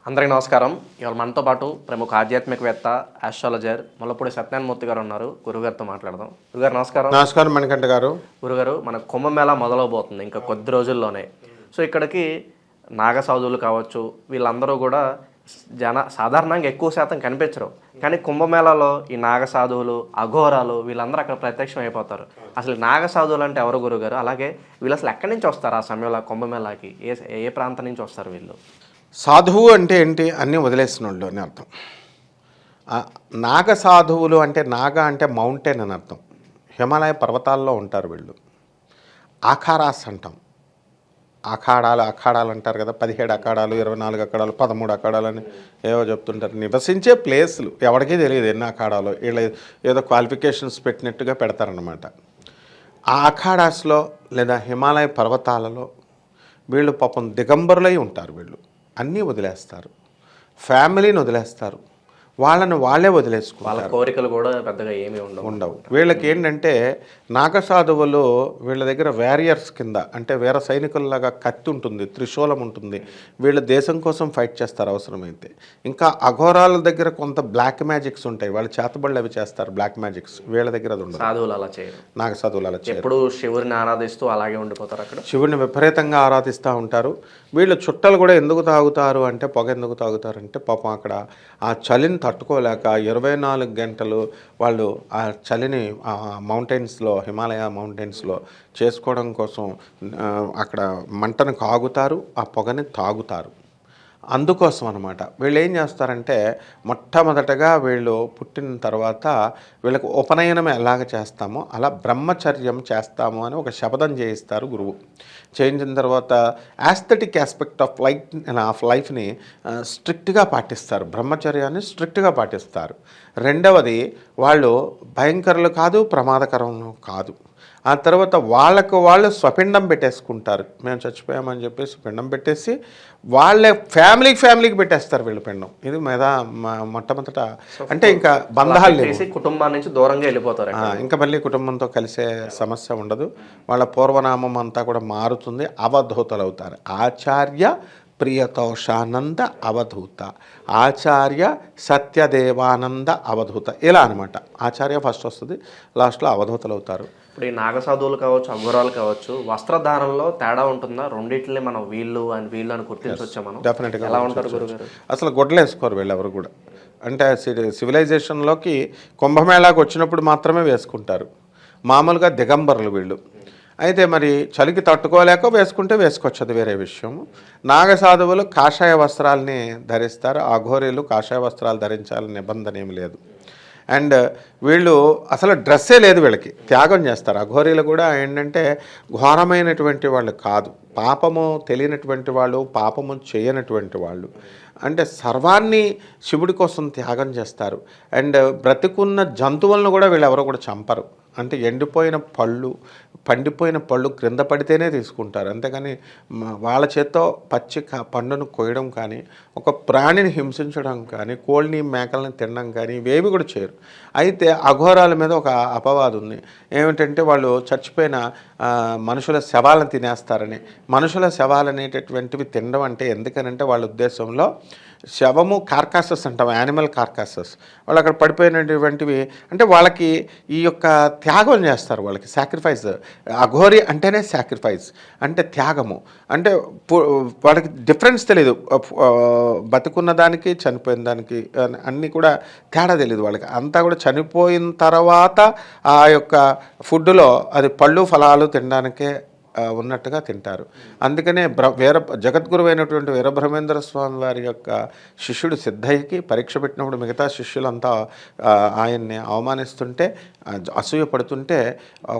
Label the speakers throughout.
Speaker 1: అందరికీ నమస్కారం. ఇవాళ మనతో పాటు ప్రముఖ ఆధ్యాత్మికవేత్త, ఆస్ట్రాలజర్ ముల్లపూడి సత్యనారాయణమూర్తి గారు ఉన్నారు. గురుగారితో మాట్లాడదాం. గురుగారు నమస్కారం.
Speaker 2: నమస్కారం మణికంఠ గారు.
Speaker 1: గురుగారు, మన కుంభమేళా మొదలవబోతుంది ఇంకా కొద్ది రోజుల్లోనే. సో ఇక్కడికి నాగసాధువులు కావచ్చు, వీళ్ళందరూ కూడా సాధారణంగా ఎక్కువ శాతం కనిపించరు. కానీ కుంభమేళాలో ఈ నాగసాధువులు, అఘోరాలు వీళ్ళందరూ అక్కడ ప్రత్యక్షం అయిపోతారు. అసలు నాగసాధువులు అంటే ఎవరు గురుగారు? అలాగే వీళ్ళు అసలు ఎక్కడి నుంచి వస్తారు ఆ సమయంలో కుంభమేళాకి? ఏ ప్రాంతం నుంచి వస్తారు వీళ్ళు?
Speaker 2: సాధువు అంటే ఏంటి? అన్నీ వదిలేసిన వాళ్ళు అని అర్థం. నాగ సాధువులు అంటే నాగ అంటే మౌంటైన్ అని అర్థం. హిమాలయ ఉంటారు వీళ్ళు. ఆఖారాస్ అంటాం. అఖాడాలు అంటారు కదా, 17 అఖాడాలు, 24 అఖాడాలు, 13 అఖాడాలు అని ఏవో చెప్తుంటారు. నివసించే ప్లేసులు ఎవరికీ తెలియదు ఎన్ని అఖాడాలో. వీళ్ళు ఏదో క్వాలిఫికేషన్స్ పెట్టినట్టుగా పెడతారనమాట. ఆ అఖాడాస్లో లేదా హిమాలయ పర్వతాలలో వీళ్ళు పాపం దిగంబరులై ఉంటారు. వీళ్ళు అన్నీ వదిలేస్తారు, ఫ్యామిలీని వదిలేస్తారు, వాళ్ళే వదిలేసుకుంటారు.
Speaker 1: వాళ్ళ కోరికలు కూడా పెద్దగా ఏమీ ఉండవు.
Speaker 2: వీళ్ళకి ఏంటంటే నాగసాధువులు వీళ్ళ దగ్గర వారియర్స్ కింద, అంటే వీర సైనికుల్లాగా కత్తి ఉంటుంది, త్రిశూలం ఉంటుంది. వీళ్ళ దేశం కోసం ఫైట్ చేస్తారు అవసరమైతే. ఇంకా అఘోరాల దగ్గర కొంత బ్లాక్ మ్యాజిక్స్ ఉంటాయి, వాళ్ళు చేతబడులు అవి చేస్తారు, బ్లాక్ మ్యాజిక్స్. వీళ్ళ దగ్గర అది ఉండదు.
Speaker 1: సాధువులు అలా చేయరు.
Speaker 2: నాగసాధువులు అలా చేయరు.
Speaker 1: ఎప్పుడు శివుడిని ఆరాధిస్తూ అలాగే ఉండిపోతారు అక్కడ.
Speaker 2: శివుడిని విపరీతంగా ఆరాధిస్తూ ఉంటారు. వీళ్ళు చుట్టలు కూడా ఎందుకు తాగుతారు అంటే, పొగ ఎందుకు తాగుతారు అంటే, పాపం అక్కడ ఆ చలిని తట్టుకోలేక 24 గంటలు వాళ్ళు ఆ చలిని మౌంటైన్స్లో, హిమాలయ మౌంటైన్స్లో చేసుకోవడం కోసం అక్కడ మంటను కాగుతారు, ఆ పొగని తాగుతారు. అందుకోసం అనమాట. వీళ్ళు ఏం చేస్తారంటే, మొట్టమొదటగా వీళ్ళు పుట్టిన తర్వాత వీళ్ళకు ఉపనయనం ఎలాగ చేస్తామో అలా బ్రహ్మచర్యం చేస్తాము అని ఒక శపథం చేయిస్తారు గురువు. చేయించిన తర్వాత యాస్థెటిక్ ఆస్పెక్ట్ ఆఫ్ లైఫ్ని స్ట్రిక్ట్గా పాటిస్తారు. బ్రహ్మచర్యాన్ని స్ట్రిక్ట్గా పాటిస్తారు. రెండవది, వాళ్ళు భయంకరులు కాదు, ప్రమాదకరం కాదు. ఆ తర్వాత వాళ్ళు స్వపిండం పెట్టేసుకుంటారు. మేము చచ్చిపోయామని చెప్పేసి పిండం పెట్టేసి వాళ్ళే ఫ్యామిలీకి పెట్టేస్తారు వీళ్ళు పిండం. ఇది మొట్టమొదట అంటే ఇంకా బంధాలు లేవు,
Speaker 1: కుటుంబం నుంచి దూరంగా వెళ్ళిపోతారు.
Speaker 2: ఇంకా మళ్ళీ కుటుంబంతో కలిసే సమస్య ఉండదు. వాళ్ళ పూర్వనామం అంతా కూడా మారుతుంది. అవధూతలు అవుతారు. ఆచార్య ప్రియతోషానంద అవధూత, ఆచార్య సత్యదేవానంద అవధూత, ఇలా అనమాట. ఆచార్య ఫస్ట్ వస్తుంది, లాస్ట్లో అవధూతలు అవుతారు.
Speaker 1: ఇప్పుడు ఈ నాగసాధువులు కావచ్చు, అఘోరాలు కావచ్చు, వస్త్రధారణలో తేడా ఉంటుందా? రెండింటిని మనం వీళ్ళు అని గుర్తించవచ్చా మనం?
Speaker 2: డెఫినెట్గా.
Speaker 1: ఎలా ఉంటారు గురుగారు?
Speaker 2: అసలు గొడ్డలు వేసుకోరు వీళ్ళు ఎవరు కూడా. అంటే సివిలైజేషన్లోకి కుంభమేళాకు వచ్చినప్పుడు మాత్రమే వేసుకుంటారు. మామూలుగా దిగంబరులు వీళ్ళు. అయితే మరి చలికి తట్టుకోలేక వేసుకుంటే వేసుకోవచ్చు, అది వేరే విషయం. నాగసాధువులు కాషాయ వస్త్రాలని ధరిస్తారు. అఘోరీలు కాషాయ వస్త్రాలు ధరించాలని నిబంధన ఏమి లేదు. అండ్ వీళ్ళు అసలు డ్రెస్సే లేదు, వీళ్ళకి త్యాగం చేస్తారు. అఘోరీలు కూడా ఏంటంటే ఘోరమైనటువంటి వాళ్ళు కాదు, పాపము తెలియనటువంటి వాళ్ళు, పాపము చేయనటువంటి వాళ్ళు. అంటే సర్వాన్ని శివుడి కోసం త్యాగం చేస్తారు. అండ్ బ్రతికున్న జంతువులను కూడా వీళ్ళు ఎవరో కూడా చంపరు. అంటే ఎండిపోయిన పళ్ళు, పండిపోయిన పళ్ళు క్రింద పడితేనే తీసుకుంటారు. అంతేగాని వాళ్ళ చేత్తో పచ్చి పండును కోయడం కానీ, ఒక ప్రాణిని హింసించడం కానీ, కోళ్ళని మేకల్ని తినడం కానీ ఇవేవి కూడా చేయరు. అయితే అఘోరాల మీద ఒక అపవాదం ఉంది. ఏమిటంటే వాళ్ళు చచ్చిపోయిన మనుషుల శవాలను తినేస్తారని. మనుషుల శవాలు అనేటటువంటివి తినడం అంటే ఎందుకనంటే వాళ్ళ ఉద్దేశంలో శవము కార్కాసెస్ అంటాం, యానిమల్ కార్కాసెస్. వాళ్ళు అక్కడ పడిపోయినటువంటివి అంటే వాళ్ళకి ఈ యొక్క త్యాగం చేస్తారు, వాళ్ళకి సాక్రిఫైస్. అఘోరి అంటేనే సాక్రిఫైస్ అంటే త్యాగము. అంటే వాళ్ళకి డిఫరెన్స్ తెలియదు, బతుకున్న దానికి చనిపోయిన దానికి అన్నీ కూడా తేడా తెలియదు వాళ్ళకి. అంతా కూడా చనిపోయిన తర్వాత ఆ యొక్క ఫుడ్లో అది పళ్ళు ఫలాలు తినడానికే ఉన్నట్టుగా తింటారు. అందుకనే జగద్గురువు అయినటువంటి వీరబ్రహ్మేంద్ర స్వామి వారి యొక్క శిష్యుడు సిద్ధయ్యకి పరీక్ష పెట్టినప్పుడు మిగతా శిష్యులంతా ఆయన్ని అవమానిస్తుంటే, అసూయ పడుతుంటే,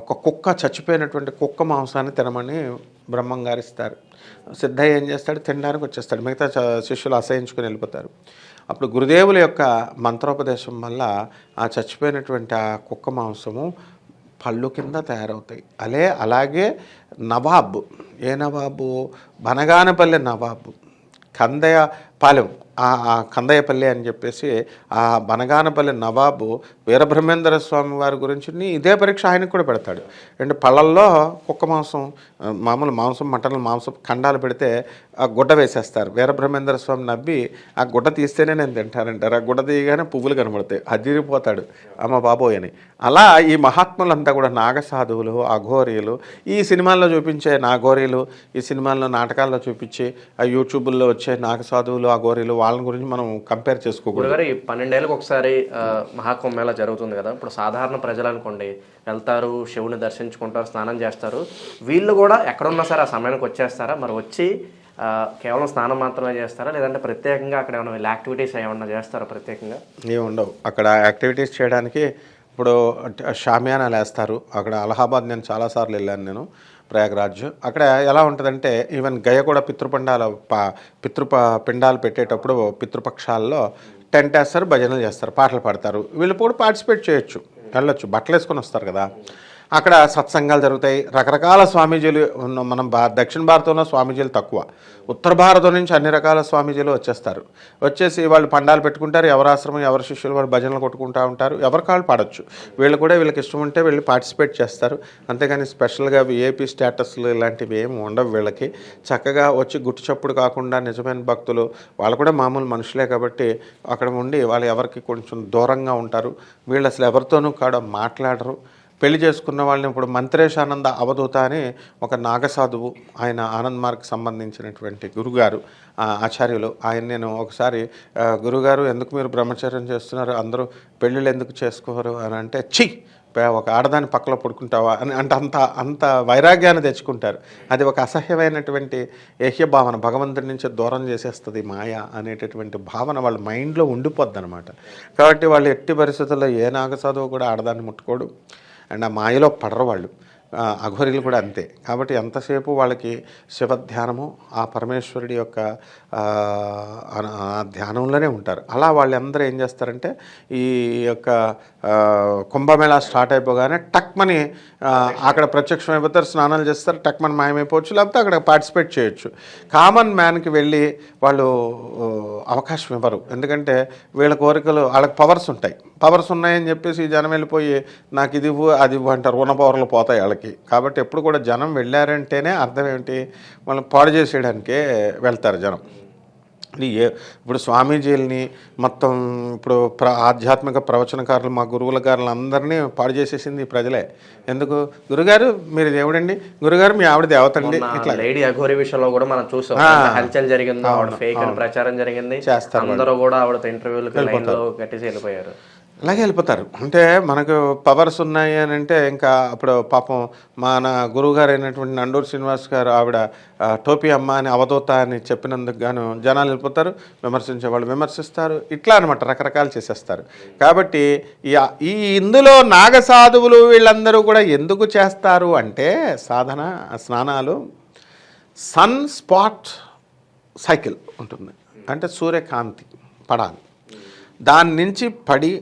Speaker 2: ఒక కుక్క, చచ్చిపోయినటువంటి కుక్క మాంసాన్ని తినమని బ్రహ్మంగారు ఇస్తారు. సిద్ధయ్య ఏం చేస్తాడు, తినడానికి వచ్చేస్తాడు. మిగతా శిష్యులు అసహించుకొని వెళ్ళిపోతారు. అప్పుడు గురుదేవుల యొక్క మంత్రోపదేశం వల్ల ఆ చచ్చిపోయినటువంటి ఆ కుక్క మాంసము పళ్ళు కింద తయారవుతాయి. అలాగే నవాబు, ఏ నవాబు? బనగానపల్లి నవాబు, కందయ పాలెం, ఆ కందయ్యపల్లి అని చెప్పేసి ఆ బనగానపల్లి నవాబు వీరబ్రహ్మేంద్ర స్వామి వారి గురించి ఇదే పరీక్ష ఆయనకు కూడా పెడతాడు. అంటే పళ్ళల్లో కుక్క మాంసం, మామూలు మాంసం, మటన్ మాంసం ఖండాలు పెడితే ఆ గుడ్డ వేసేస్తారు. వీరబ్రహ్మేంద్ర స్వామి నవ్వి ఆ గుడ్డ తీస్తేనే నేను తింటానంటారు. ఆ గుడ్డ తీయగానే పువ్వులు కనబడతాయి, అదిరిపోతాడు అమ్మ బాబోయ్ అని. అలా ఈ మహాత్ములంతా కూడా నాగసాధువులు, అఘోరీలు, ఈ సినిమాల్లో చూపించే నాగోరీలు, ఈ సినిమాల్లో నాటకాల్లో చూపించి ఆ యూట్యూబ్లో వచ్చే నాగసాధువులు, అఘోరీలు వాళ్ళని గురించి మనం కంపేర్ చేసుకోకూడదు.
Speaker 1: ఈ 12 ఏళ్ళకి ఒకసారి మహాకుంభమేళా జరుగుతుంది కదా. ఇప్పుడు సాధారణ ప్రజలు అనుకోండి వెళ్తారు, శివుని దర్శించుకుంటారు, స్నానం చేస్తారు. వీళ్ళు కూడా ఎక్కడున్నా సరే ఆ సమయానికి వచ్చేస్తారా? మరి వచ్చి కేవలం స్నానం మాత్రమే చేస్తారా, లేదంటే ప్రత్యేకంగా అక్కడ ఏమైనా యాక్టివిటీస్ ఏమన్నా చేస్తారా? ప్రత్యేకంగా
Speaker 2: ఏముండవు అక్కడ యాక్టివిటీస్ చేయడానికి. ఇప్పుడు షామియానాలు వేస్తారు అక్కడ. అలహాబాద్ నేను చాలాసార్లు వెళ్ళాను, నేను ప్రయాగ్రాజ్. అక్కడ ఎలా ఉంటుందంటే ఈవెన్ గయ కూడా పిండాలు పెట్టేటప్పుడు పితృపక్షాల్లో టెంట్ వేస్తారు, భజనలు చేస్తారు, పాటలు పాడతారు. వీళ్ళు కూడా పార్టిసిపేట్ చేయొచ్చు, వెళ్ళొచ్చు, బట్టలు వేసుకొని వస్తారు కదా. అక్కడ సత్సంగాలు జరుగుతాయి. రకరకాల స్వామీజీలు మనం దక్షిణ భారతంలో స్వామీజీలు తక్కువ, ఉత్తర భారతం నుంచి అన్ని రకాల స్వామీజీలు వచ్చేస్తారు. వచ్చేసి వాళ్ళు పండాలు పెట్టుకుంటారు, ఎవరి ఆశ్రమం ఎవరి శిష్యులు వాళ్ళు భజనలు కొట్టుకుంటూ ఉంటారు. ఎవరి కాళ్ళు పాడొచ్చు. వీళ్ళు కూడా వీళ్ళకి ఇష్టం ఉంటే వీళ్ళు పార్టిసిపేట్ చేస్తారు. అంతేగాని స్పెషల్గా ఏపీ స్టేటస్లు ఇలాంటివి ఏమి ఉండవు వీళ్ళకి. చక్కగా వచ్చి గుట్టు చప్పుడు కాకుండా నిజమైన భక్తులు వాళ్ళు కూడా మామూలు మనుషులే కాబట్టి అక్కడ ఉండి వాళ్ళు ఎవరికి కొంచెం దూరంగా ఉంటారు. వీళ్ళు అసలు ఎవరితోనూ కూడా మాట్లాడరు. పెళ్లి చేసుకున్న వాళ్ళని ఇప్పుడు మంత్రేశానంద అవధూత అని ఒక నాగసాధువు, ఆయన ఆనంద్ మార్గ్కి సంబంధించినటువంటి గురుగారు, ఆచార్యులు. ఆయన నేను ఒకసారి గురుగారు ఎందుకు మీరు బ్రహ్మచర్యం చేస్తున్నారు, అందరూ పెళ్ళిళ్ళు ఎందుకు చేసుకోరు అని అంటే, ఒక ఆడదాని పక్కలో పడుకుంటావా అని అంటే అంత వైరాగ్యాన్ని తెచ్చుకుంటారు. అది ఒక అసహ్యమైనటువంటి ఏహ్య భావన, భగవంతుడి నుంచి దూరం చేసేస్తుంది మాయ అనేటటువంటి భావన వాళ్ళ మైండ్లో ఉండిపోద్ది అనమాట. కాబట్టి వాళ్ళు ఎట్టి పరిస్థితుల్లో ఏ నాగసాధువు కూడా ఆడదాన్ని ముట్టుకోడు అండ్ ఆ మాయలో పడరు వాళ్ళు. అఘోరీలు కూడా అంతే. కాబట్టి ఎంతసేపు వాళ్ళకి శివధ్యానము, ఆ పరమేశ్వరుడి యొక్క ధ్యానంలోనే ఉంటారు. అలా వాళ్ళందరూ ఏం చేస్తారంటే ఈ యొక్క కుంభమేళా స్టార్ట్ అయిపోగానే టక్మని అక్కడ ప్రత్యక్షమైపోతారు, స్నానాలు చేస్తారు, టక్మని మాయమైపోవచ్చు, లేకపోతే అక్కడ పార్టిసిపేట్ చేయొచ్చు. కామన్ మ్యాన్కి వెళ్ళి వాళ్ళు అవకాశం ఇవ్వరు. ఎందుకంటే వీళ్ళ కోరికలు, వాళ్ళకి పవర్స్ ఉంటాయి. పవర్స్ ఉన్నాయని చెప్పేసి జనం వెళ్ళిపోయి నాకు ఇది ఇవ్వు అది ఇవ్వు అంటారు, ఉన్న పవర్లు పోతాయి వాళ్ళకి. కాబట్టి ఎప్పుడు కూడా జనం వెళ్ళారంటేనే అర్థం ఏమిటి, వాళ్ళని పాడు చేసేయడానికే వెళ్తారు జనం. ఇప్పుడు స్వామీజీలని మొత్తం ఇప్పుడు ఆధ్యాత్మిక ప్రవచనకారులు, మా గురువుల గారులు అందరినీ పాడు చేసేసింది ప్రజలే. ఎందుకు, గురుగారు మీరు దేవుడండి, గురుగారు మీ ఆవిడ దేవతండి, ఇట్లా.
Speaker 1: లేడీ అఘోరి విషయంలో కూడా మనం చూసాం, హల్చల్ జరిగింది, ఆవిడ ఫేక్ అని ప్రచారం జరిగింది, చేస్తారు. అందరూ కూడా ఆవిడతో ఇంటర్వ్యూలకు లైన్లో కట్టేసి వెళ్ళిపోయారు.
Speaker 2: అలాగే వెళ్ళిపోతారు. అంటే మనకు పవర్స్ ఉన్నాయి అని అంటే ఇంకా అప్పుడు పాపం మన గురువుగారు అయినటువంటి నండూరు శ్రీనివాస్ గారు ఆవిడ టోపీ అమ్మ అని అవధూత అని చెప్పినందుకు గాను జనాలు వెళ్ళిపోతారు, విమర్శించే వాళ్ళు విమర్శిస్తారు, ఇట్లా అనమాట రకరకాలు చేసేస్తారు. కాబట్టి ఈ ఇందులో నాగసాధువులు వీళ్ళందరూ కూడా ఎందుకు చేస్తారు అంటే సాధన స్నానాలు, సన్ స్పాట్ సైకిల్ ఉంటుంది. అంటే సూర్యకాంతి పడాలి, దాని నుంచి పడి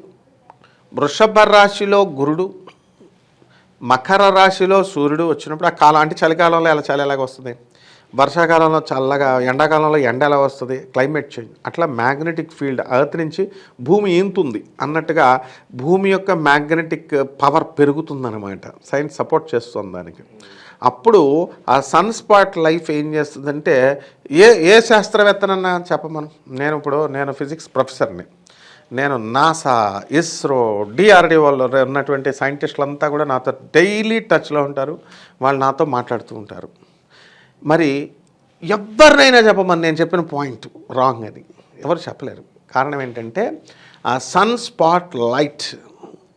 Speaker 2: వృషభ రాశిలో గురుడు, మకర రాశిలో సూర్యుడు వచ్చినప్పుడు ఆ కాలం అంటే చలికాలంలో ఎలా చలి ఎలాగ వస్తుంది, వర్షాకాలంలో చల్లగా, ఎండాకాలంలో ఎండ ఎలా వస్తుంది, క్లైమేట్ చేంజ్. అట్లా మ్యాగ్నెటిక్ ఫీల్డ్ ఎర్త్ నుంచి భూమి ఈంతుంది అన్నట్టుగా భూమి యొక్క మ్యాగ్నెటిక్ పవర్ పెరుగుతుందన్నమాట. సైన్స్ సపోర్ట్ చేస్తుంది దానికి. అప్పుడు ఆ సన్ స్పాట్ లైఫ్ ఏం చేస్తుందంటే ఏ శాస్త్రవేత్తనన్నా చెప్పమను. నేను ఫిజిక్స్ ప్రొఫెసర్ని. నేను నాసా, ఇస్రో, డిఆర్డిఓలో ఉన్నటువంటి సైంటిస్టులంతా కూడా నాతో డైలీ టచ్లో ఉంటారు. వాళ్ళు నాతో మాట్లాడుతూ ఉంటారు. మరి ఎవరినైనా చెప్పమని నేను చెప్పిన పాయింట్ రాంగ్, అది ఎవరు చెప్పలేరు. కారణం ఏంటంటే ఆ సన్ స్పాట్ లైట్,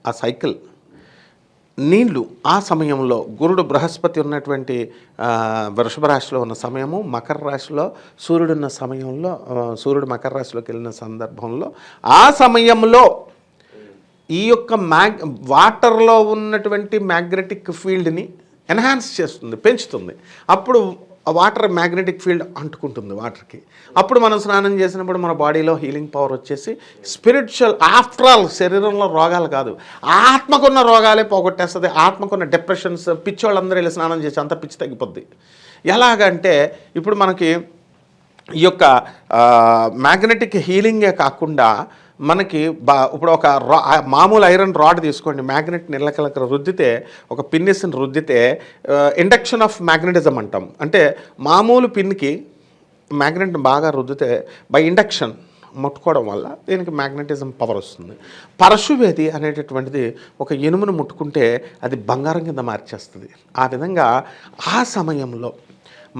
Speaker 2: ఆ సైకిల్, నీళ్లు ఆ సమయంలో గురుడు బృహస్పతి ఉన్నటువంటి వృషభ రాశిలో ఉన్న సమయము, మకర రాశిలో సూర్యుడు ఉన్న సమయంలో, సూర్యుడు మకర రాశిలోకి వెళ్ళిన సందర్భంలో ఆ సమయంలో ఈ యొక్క వాటర్లో ఉన్నటువంటి మ్యాగ్నెటిక్ ఫీల్డ్ని ఎన్హాన్స్ చేస్తుంది, పెంచుతుంది. అప్పుడు ఆ వాటర్ మ్యాగ్నెటిక్ ఫీల్డ్ అంటుకుంటుంది వాటర్కి. అప్పుడు మనం స్నానం చేసినప్పుడు మన బాడీలో హీలింగ్ పవర్ వచ్చేసి స్పిరిచువల్, ఆఫ్టర్ ఆల్ శరీరంలో రోగాలు కాదు, ఆత్మకున్న రోగాలే పోగొట్టేస్తుంది. ఆత్మకున్న డిప్రెషన్స్, పిచ్చి వాళ్ళందరూ వెళ్ళి స్నానం చేసి అంత పిచ్చి తగ్గిపోద్ది. ఎలాగంటే ఇప్పుడు మనకి ఈ యొక్క మ్యాగ్నెటిక్ హీలింగే కాకుండా మనకి ఇప్పుడు ఒక మామూలు ఐరన్ రాడ్ తీసుకోండి, మ్యాగ్నెట్ నిలకలక రుద్దితే, ఒక పిన్నిస్ని రుద్దితే ఇండక్షన్ ఆఫ్ మ్యాగ్నెటిజం అంటాం. అంటే మామూలు పిన్కి మ్యాగ్నెట్ని బాగా రుద్దితే బై ఇండక్షన్ ముట్టుకోవడం వల్ల దీనికి మ్యాగ్నెటిజం పవర్ వస్తుంది. పరశువేది అనేటటువంటిది ఒక ఇనుమును ముట్టుకుంటే అది బంగారం కింద మార్చేస్తుంది. ఆ విధంగా ఆ సమయంలో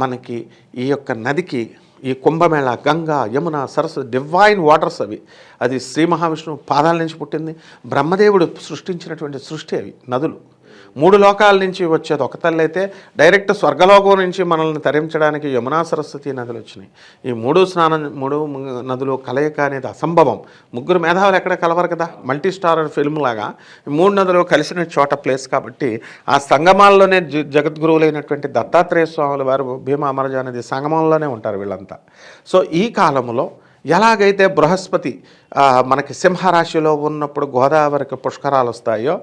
Speaker 2: మనకి ఈ యొక్క నదికి ఈ కుంభమేళ, గంగా, యమున, సరస్వతి డివైన్ వాటర్స్ అవి. అది శ్రీ మహావిష్ణువు పాదాల నుంచి పుట్టింది. బ్రహ్మదేవుడు సృష్టించినటువంటి సృష్టి అవి నదులు. 3 లోకాల నుంచి వచ్చేది ఒక తల్లి అయితే, డైరెక్ట్ స్వర్గలోకం నుంచి మనల్ని తరించడానికి యమునా, సరస్వతి నదులు వచ్చినాయి. ఈ 3 నదులు కలయిక అనేది అసంభవం. 3 మేధావులు ఎక్కడ కలవరు కదా, మల్టీ స్టారర్ ఫిల్మ్ లాగా 3 నదులు కలిసిన చోట ప్లేస్ కాబట్టి ఆ సంగమాల్లోనే జగద్గురువులైనటువంటి దత్తాత్రేయ స్వాముల వారు భీమా అమరజ నది సంగమంలోనే ఉంటారు వీళ్ళంతా. సో ఈ కాలంలో ఎలాగైతే బృహస్పతి మనకి సింహరాశిలో ఉన్నప్పుడు గోదావరికి పుష్కరాలు వస్తాయో,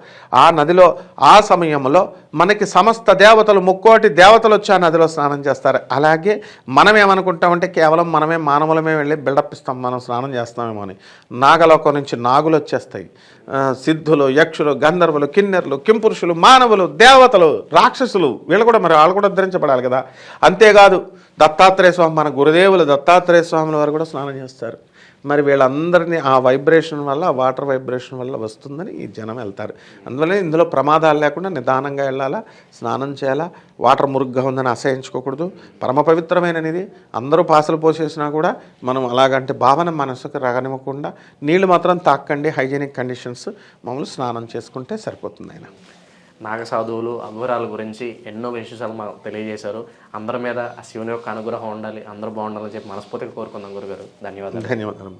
Speaker 2: ఆ నదిలో ఆ సమయంలో మనకి సమస్త దేవతలు, 3 దేవతలు వచ్చి ఆ నదిలో స్నానం చేస్తారు. అలాగే మనం ఏమనుకుంటామంటే కేవలం మనమే మానవులమే వెళ్ళి బిల్డప్ ఇస్తాం, మనం స్నానం చేస్తామేమో అని. నాగలోకం నుంచి నాగులు వచ్చేస్తాయి, సిద్ధులు, యక్షులు, గంధర్వులు, కిన్నెర్లు, కింపురుషులు, మానవులు, దేవతలు, రాక్షసులు, వాళ్ళు కూడా ఉద్ధరించబడాలి కదా. అంతేకాదు దత్తాత్రేయ స్వామి, మన గురుదేవులు దత్తాత్రేయ స్వాముల వారు కూడా స్నానం చేస్తారు. మరి వీళ్ళందరినీ ఆ వైబ్రేషన్ వల్ల, ఆ వాటర్ వైబ్రేషన్ వల్ల వస్తుందని ఈ జనం వెళ్తారు. అందువల్ల ఇందులో ప్రమాదాలు లేకుండా నిదానంగా వెళ్ళాలా, స్నానం చేయాలా. వాటర్ మురుగ్గా ఉందని అసహించుకోకూడదు. పరమ పవిత్రమైనది. అందరూ పాసలు పోసేసినా కూడా మనం అలాగంటే భావన మనసుకు రగనివ్వకుండా నీళ్ళు మాత్రం తాకండి. హైజీనిక్ కండిషన్స్ మామూలు స్నానం చేసుకుంటే సరిపోతుంది. ఆయన
Speaker 1: నాగసాధువులు, అఘోరాల గురించి ఎన్నో విశేషాలు మాకు తెలియజేశారు. అందరి మీద ఆ శివుని యొక్క అనుగ్రహం ఉండాలి, అందరూ బాగుండాలని చెప్పి మనస్ఫూర్తిగా కోరుకుందాం గురుగారు. ధన్యవాదాలు.
Speaker 2: ధన్యవాదాలు.